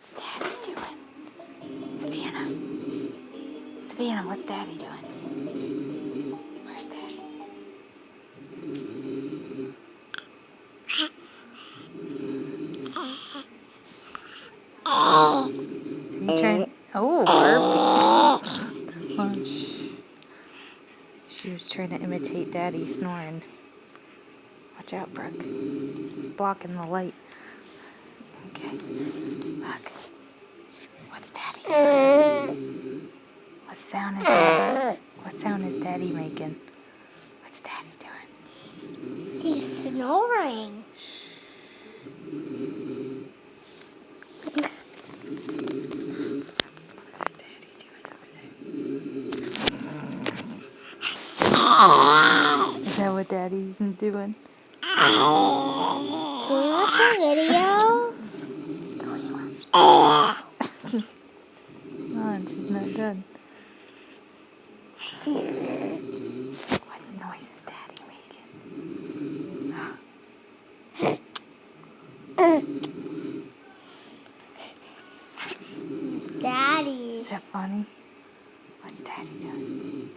What's Daddy doing? Savannah. Savannah, what's Daddy doing? Where's Daddy? Are you trying? Oh, burpee. Oh, she was trying to imitate Daddy snoring. Watch out, Brooke. Blocking the light. Okay. Look. What's Daddy doing? What sound is Daddy making? What's Daddy doing? He's snoring. What's Daddy doing over there? Is that what Daddy's doing? Can we watch a video? Oh, and she's not done. What noise is Daddy making? Daddy. Is that funny? What's Daddy doing?